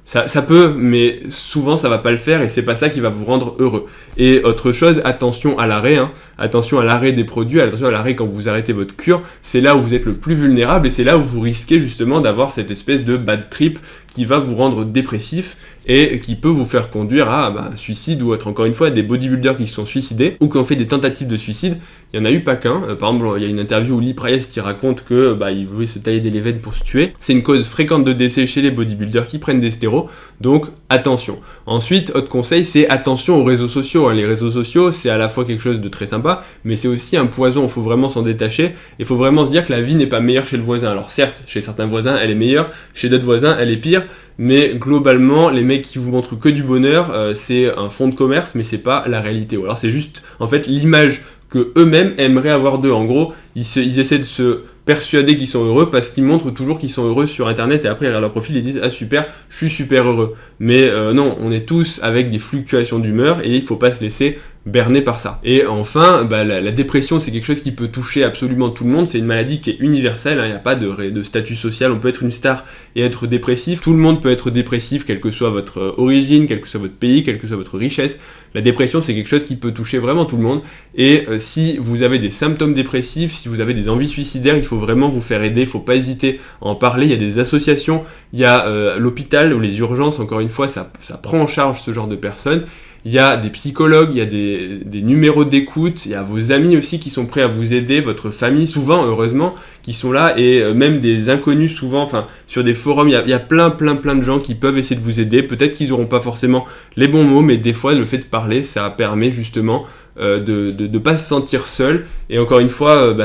Speaker 1: ça peut, mais souvent ça va pas le faire, et c'est pas ça qui va vous rendre heureux. Et autre chose, attention à l'arrêt, attention à l'arrêt des produits, attention à l'arrêt quand vous arrêtez votre cure, c'est là où vous êtes le plus vulnérable, et c'est là où vous risquez justement d'avoir cette espèce de bad trip qui va vous rendre dépressif, et qui peut vous faire conduire à un suicide ou autre. Encore une fois, des bodybuilders qui se sont suicidés ou qui ont fait des tentatives de suicide, il n'y en a eu pas qu'un. Par exemple, il y a une interview où Lee Priest qui raconte que il voulait se tailler des veines pour se tuer. C'est une cause fréquente de décès chez les bodybuilders qui prennent des stéroïdes, donc attention. Ensuite, autre conseil, c'est attention aux réseaux sociaux. Les réseaux sociaux, c'est à la fois quelque chose de très sympa, mais c'est aussi un poison, il faut vraiment s'en détacher, il faut vraiment se dire que la vie n'est pas meilleure chez le voisin. Alors certes, chez certains voisins, elle est meilleure, chez d'autres voisins, elle est pire, mais globalement, les mecs qui vous montrent que du bonheur, c'est un fonds de commerce, mais c'est pas la réalité. Ou alors c'est juste, en fait, l'image que eux-mêmes aimeraient avoir d'eux. En gros, ils essaient de se persuader qu'ils sont heureux parce qu'ils montrent toujours qu'ils sont heureux sur internet, et après ils regardent leur profil et disent « Ah super, je suis super heureux ». Mais non, on est tous avec des fluctuations d'humeur, et il faut pas se laisser berné par ça. Et enfin, la dépression, c'est quelque chose qui peut toucher absolument tout le monde, c'est une maladie qui est universelle, il n'y a pas de statut social, on peut être une star et être dépressif, tout le monde peut être dépressif, quelle que soit votre origine, quel que soit votre pays, quelle que soit votre richesse. La dépression, c'est quelque chose qui peut toucher vraiment tout le monde, et si vous avez des symptômes dépressifs, si vous avez des envies suicidaires, il faut vraiment vous faire aider, il ne faut pas hésiter à en parler. Il y a des associations, il y a l'hôpital ou les urgences, encore une fois, ça prend en charge ce genre de personnes. Il y a des psychologues, il y a des numéros d'écoute, il y a vos amis aussi qui sont prêts à vous aider, votre famille souvent, heureusement, qui sont là, et même des inconnus souvent, sur des forums, il y a plein de gens qui peuvent essayer de vous aider. Peut-être qu'ils n'auront pas forcément les bons mots, mais des fois le fait de parler, ça permet justement de pas se sentir seul. Et encore une fois,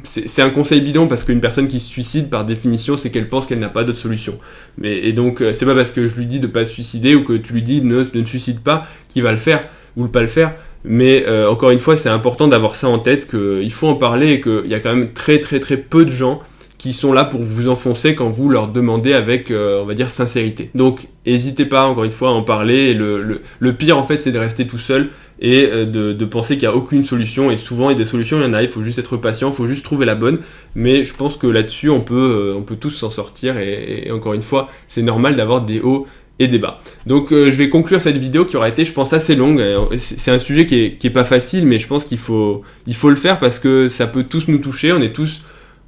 Speaker 1: c'est un conseil bidon, parce qu'une personne qui se suicide, par définition, c'est qu'elle pense qu'elle n'a pas d'autre solution. Et donc c'est pas parce que je lui dis de pas se suicider ou que tu lui dis ne te suicide pas qu'il va le faire ou ne pas le faire. Mais encore une fois, c'est important d'avoir ça en tête, qu'il faut en parler, et qu'il y a quand même très peu de gens qui sont là pour vous enfoncer quand vous leur demandez avec, on va dire, sincérité. Donc, n'hésitez pas, encore une fois, à en parler. Et le pire, en fait, c'est de rester tout seul et de penser qu'il n'y a aucune solution. Et souvent, il y a des solutions, il y en a, il faut juste être patient, il faut juste trouver la bonne. Mais je pense que là-dessus, on peut tous s'en sortir. Et encore une fois, c'est normal d'avoir des hauts et des bas. Donc je vais conclure cette vidéo qui aura été, je pense, assez longue. C'est un sujet qui est pas facile, mais je pense qu'il faut le faire parce que ça peut tous nous toucher. On est tous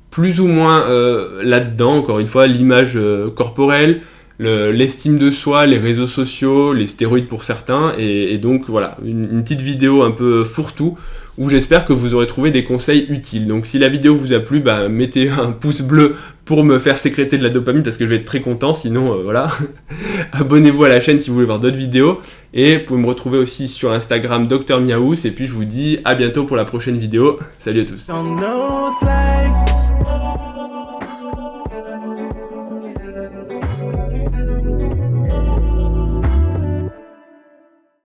Speaker 1: plus ou moins là-dedans, encore une fois, l'image corporelle, l'estime de soi, les réseaux sociaux, les stéroïdes pour certains, et donc voilà, une petite vidéo un peu fourre-tout, où j'espère que vous aurez trouvé des conseils utiles. Donc si la vidéo vous a plu, bah, mettez un pouce bleu pour me faire sécréter de la dopamine, parce que je vais être très content, sinon voilà. Abonnez-vous à la chaîne si vous voulez voir d'autres vidéos, et vous pouvez me retrouver aussi sur Instagram Dr Miaous, et puis je vous dis à bientôt pour la prochaine vidéo. Salut à tous.